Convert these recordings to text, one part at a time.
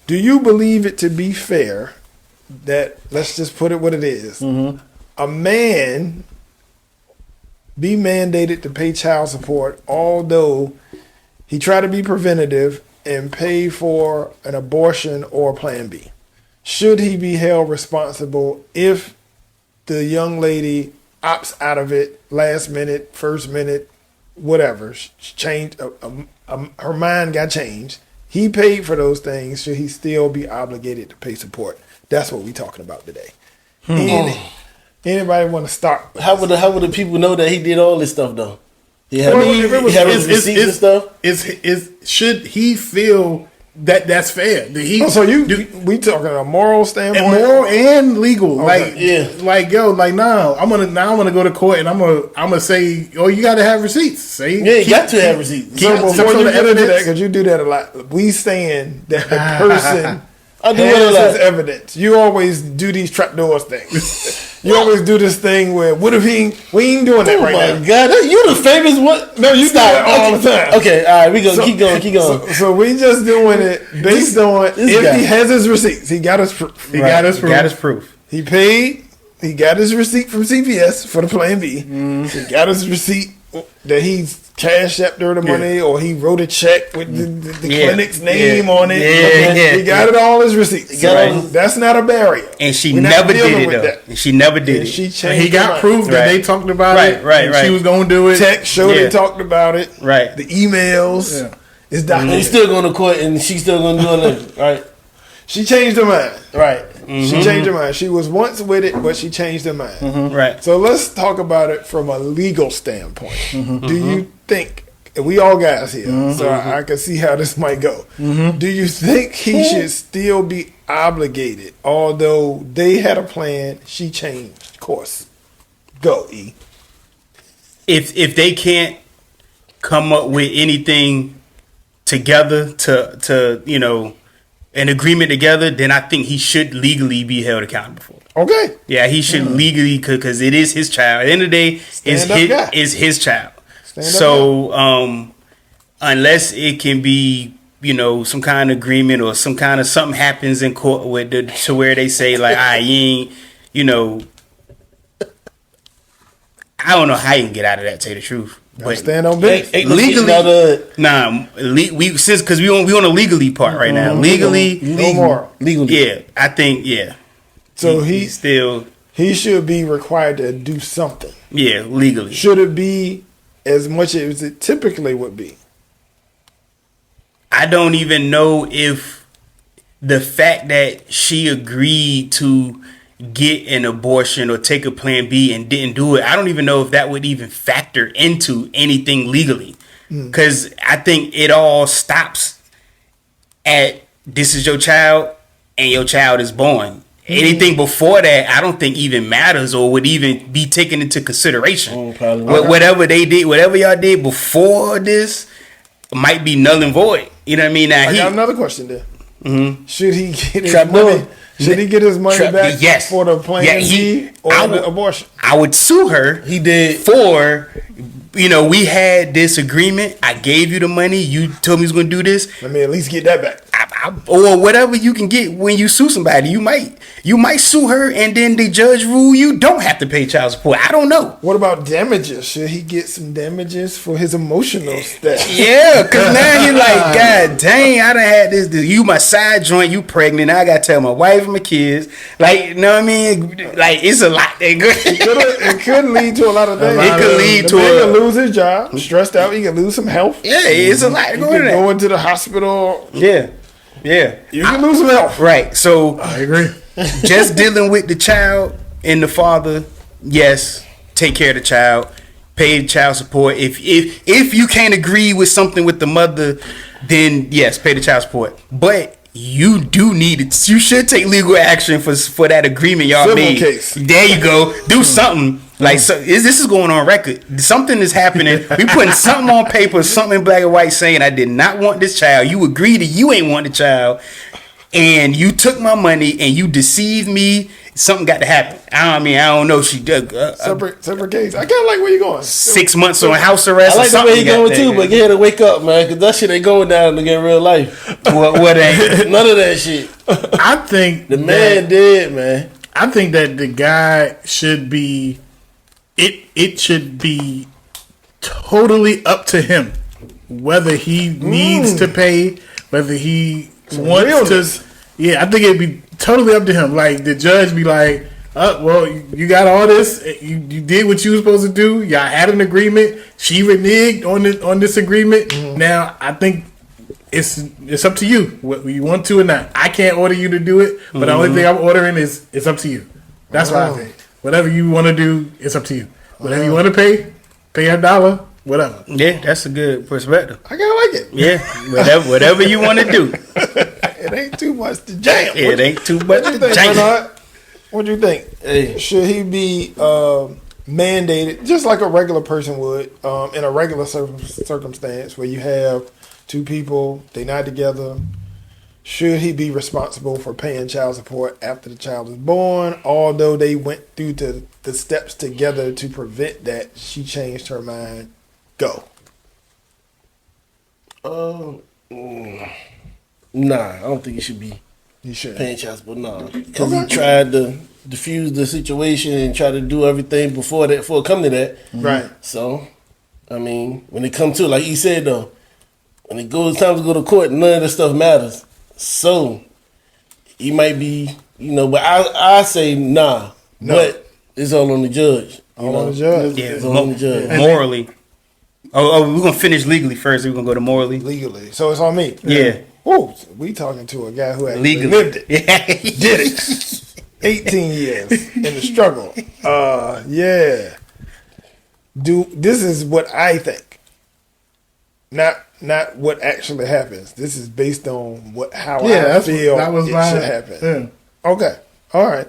Do you believe it to be fair that, let's just put it what it is, a man be mandated to pay child support, although he tried to be preventative and pay for an abortion or Plan B? Should he be held responsible if the young lady opts out of it last minute, first minute, whatever, changed, her mind got changed? He paid for those things. Should he still be obligated to pay support? That's what we're talking about today. Anybody want to start? How would the people know that he did all this stuff though? He had, It's receipts and stuff. Should he feel that that's fair? We talking a moral standpoint, and moral and legal. Okay. I'm gonna go to court and I'm gonna say, oh, you got to have receipts. Say, you got to have receipts. So before you get into that, because you do that a lot, we saying that the person has evidence. You always do these trapdoors things. You always do this thing where, what if we ain't doing that right now? Oh my God, you the famous one. No, you do it all the time. Okay, all right, we go. Keep going. So we just doing it based on if he has his receipts. He got his proof. He got his proof. He paid. He got his receipt from CVS for the Plan B. He got his receipt that he's cashed up during the money, or he wrote a check with the clinic's name on it. He got it all his receipts. That's not a barrier. And she never did it though. She never did it. She changed. He got proof that they talked about it. Right. She was going to do it. Text showed they talked about it. Right. The emails. Yeah. It's And documented. he's still going to court, and she's still going to do it. Right. She changed her mind. Right. She changed her mind. She was once with it, but she changed her mind. Right. So let's talk about it from a legal standpoint. Do you think, and we all guys here, so I can see how this might go. Do you think he should still be obligated, although they had a plan, she changed course? Go, E. If they can't come up with anything together to an agreement together, then I think he should legally be held accountable for it. Okay. Yeah, he should legally, because it is his child. At the end of the day, it's his child. So unless it can be, some kind of agreement or some kind of something happens in court with to where they say like, you ain't, I don't know how you can get out of that, to tell you the truth. But stand on business. Legally, because we on the legally part right now. Legally, yeah, I think So he should be required to do something. Yeah, legally. Should it be as much as it typically would be? I don't even know if the fact that she agreed to get an abortion or take a Plan B and didn't do it, I don't even know if that would even factor into anything legally. Because I think it all stops at this is your child and your child is born. Anything before that, I don't think even matters or would even be taken into consideration. Whatever they did, whatever y'all did before this might be null and void. You know what I mean? Now, I got another question there. Should he get his money? Should he get his money back for the Plan B or the abortion? I would sue her. He did for, we had this agreement. I gave you the money. You told me you was going to do this. Let me at least get that back. Or whatever you can get when you sue somebody. You might sue her and then the judge rule you don't have to pay child support. I don't know. What about damages? Should he get some damages for his emotional stuff? Yeah, because now you're like, God dang, I done had this. You my side joint, you pregnant. Now I got to tell my wife and my kids. Like, you know what I mean? Like, it's a lot. It could lead to a lot of things. It could lead to he could lose his job, stressed out. He could lose some health. Yeah, it's a lot. He could go into the hospital. Yeah. You can lose some health. Right. So I agree. Just dealing with the child and the father, yes, take care of the child, pay child support. If you can't agree with something with the mother, then yes, pay the child support. But you do need it. You should take legal action for that agreement y'all made. Case. There you go. Do something. Like, so this is going on record. Something is happening. We putting something on paper, something in black and white saying I did not want this child. You agreed that you ain't want the child. and you took my money and you deceived me, something got to happen. I don't know. She did Separate case. I kind of like where you're going. 6 months on house arrest. I or like the way he something going got too, that. but get her to wake up, man, because that shit ain't going down in real life. What ain't? None of that shit. I think The man dead, man. I think that the guy should be. It should be totally up to him whether he needs to pay, whether he wants realness. to. Yeah, I think it'd be totally up to him. Like the judge be like, well, you got all this. You did what you were supposed to do. Y'all had an agreement. She reneged on this agreement. Now I think it's up to you whether you want to or not. I can't order you to do it, but the only thing I'm ordering is it's up to you. That's what I think. Whatever you want to do, it's up to you. Whatever you want to pay $1, whatever. Yeah, that's a good perspective. I kind of like it. Yeah, whatever you want to do. It ain't too much to jam. It ain't too much What you to think, change. Bernard? What do you think? Hey. Should he be mandated, just like a regular person would, in a regular circumstance where you have two people, they not together? Should he be responsible for paying child support after the child is born, although they went through the steps together to prevent that? She changed her mind. Go. Nah, I don't think he should be You should. paying child support. Nah, because Okay. he tried to diffuse the situation and try to do everything before it come to that. Right. So, I mean, when it comes to it, like he said though, when it goes time to go to court, none of this stuff matters. So, he might be, but I say nah. No. But it's all on the judge. All on the judge. Yeah, It's all on the judge. morally. Oh, we're gonna finish legally first. We're gonna go to morally. Legally. So it's on me. Yeah, Whoa, we talking to a guy who actually legally. lived it. Yeah. Did it. 18 years in the struggle. Yeah. This is what I think. Not what actually happens. This is based on how I feel that was it my should happen. yeah. Okay. All right.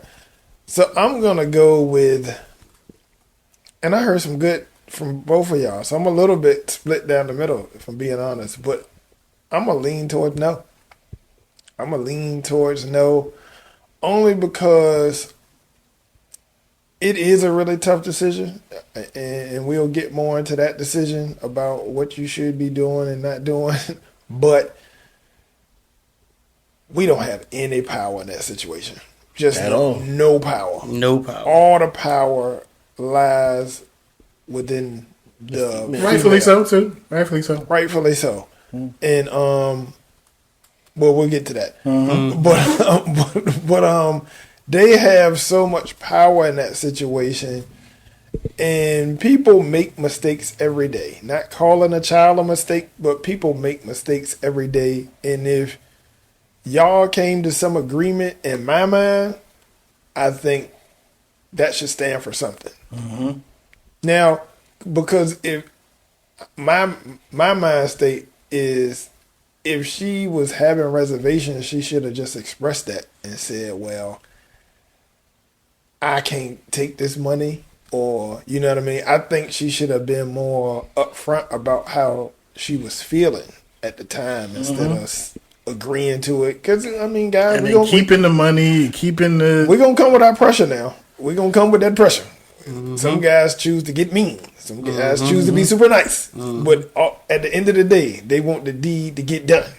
So I'm gonna go with, and I heard some good from both of y'all. So I'm a little bit split down the middle, if I'm being honest. But I'm gonna lean towards no. I'm gonna lean towards no, only because it is a really tough decision, and we'll get more into that decision about what you should be doing and not doing. But we don't have any power in that situation. Just At all. no power. No power. All the power lies within the Rightfully female. so too. Rightfully so. Rightfully so. And well, we'll get to that. But they have so much power in that situation, and people make mistakes every day. Not calling a child a mistake, but people make mistakes every day. And if y'all came to some agreement, in my mind, I think that should stand for something. Now, because if my mind state is, if she was having reservations, she should have just expressed that and said, well, I can't take this money, or, you know what I mean? I think she should have been more upfront about how she was feeling at the time instead of agreeing to it. Because, I mean, guys, And we're then going keeping the money, keeping the. to come with our pressure now. We're going to come with that pressure. Some guys choose to get mean. Some guys choose to be super nice. But at the end of the day, they want the deed to get done.